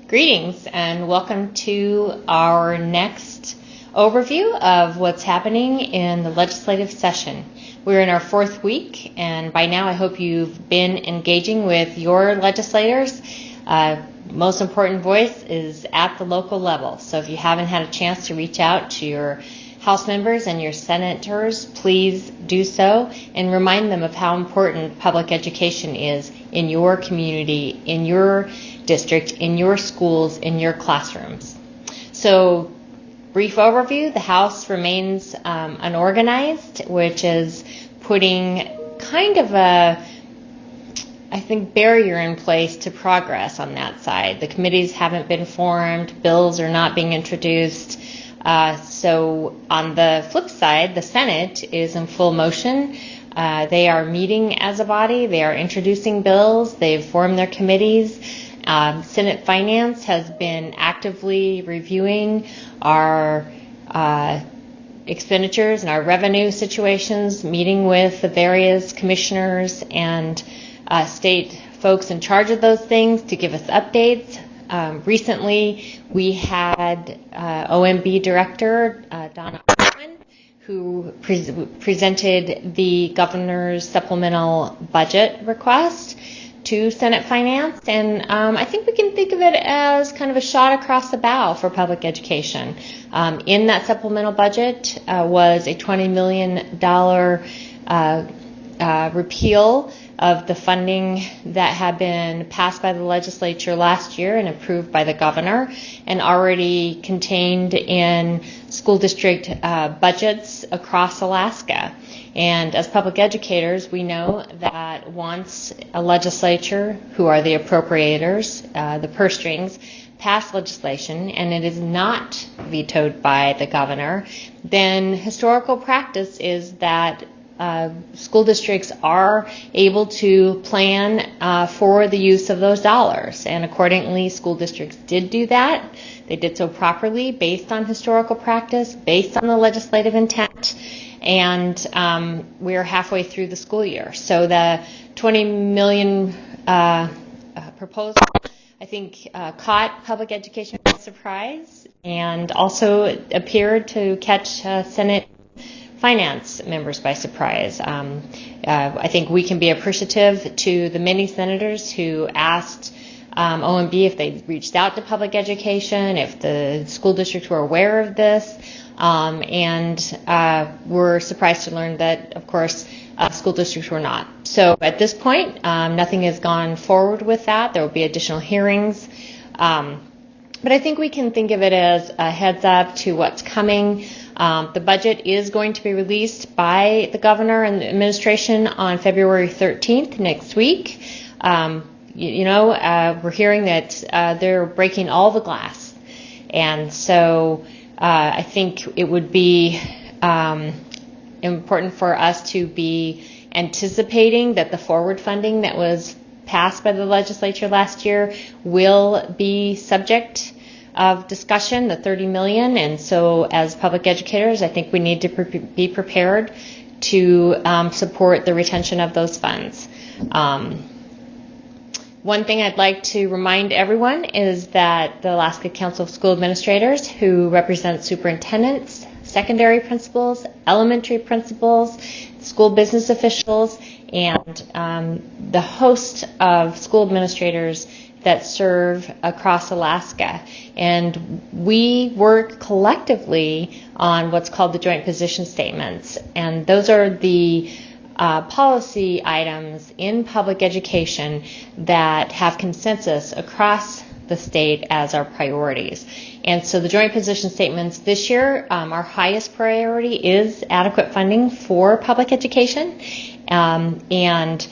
Greetings and welcome to our next overview of what's happening in the legislative session. We're in our fourth week, and by now I hope you've been engaging with your legislators. Most important voice is at the local level. So if you haven't had a chance to reach out to your House members and your senators, please do so and remind them of how important public education is in your community, in your district, in your schools, in your classrooms. So, brief overview, the House remains unorganized, which is putting kind of a, barrier in place to progress on that side. The committees haven't been formed, bills are not being introduced. So on the flip side, the Senate is in full motion. They are meeting as a body. They are introducing bills. They've formed their committees. Senate Finance has been actively reviewing our expenditures and our revenue situations, meeting with the various commissioners and state folks in charge of those things to give us updates. Recently, we had OMB Director Donna Owen, who presented the governor's supplemental budget request to Senate Finance, and I think we can think of it as kind of a shot across the bow for public education. In that supplemental budget was a $20 million repeal of the funding that had been passed by the legislature last year and approved by the governor and already contained in school district budgets across Alaska. And as public educators, we know that once a legislature, who are the appropriators, the purse strings, pass legislation and it is not vetoed by the governor, then historical practice is that school districts are able to plan for the use of those dollars, and accordingly school districts did do that. They did so properly based on historical practice, based on the legislative intent, and we're halfway through the school year. So the $20 million proposal, I think, caught public education by surprise and also appeared to catch Senate Finance members by surprise. I think we can be appreciative to the many senators who asked OMB if they reached out to public education, if the school districts were aware of this, and were surprised to learn that, of course, school districts were not. So at this point, nothing has gone forward with that. There will be additional hearings. But I think we can think of it as a heads up to what's coming. The budget is going to be released by the governor and the administration on February 13th, next week. We're hearing that they're breaking all the glass. And so I think it would be important for us to be anticipating that the forward funding that was passed by the legislature last year will be subject of discussion, the $30 million, and so as public educators, I think we need to be prepared to support the retention of those funds. One thing I'd like to remind everyone is that the Alaska Council of School Administrators, who represent superintendents, secondary principals, elementary principals, school business officials, and the host of school administrators that serve across Alaska. And we work collectively on what's called the joint position statements. And those are the policy items in public education that have consensus across the state as our priorities. And so the joint position statements this year, our highest priority is adequate funding for public education. And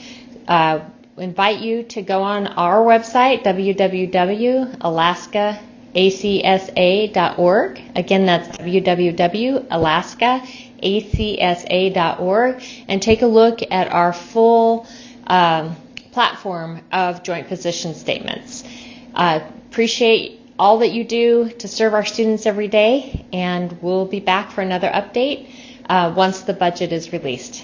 invite you to go on our website, www.alaskaacsa.org. Again, that's www.alaskaacsa.org, and take a look at our full platform of joint position statements. Appreciate all that you do to serve our students every day, and we'll be back for another update once the budget is released.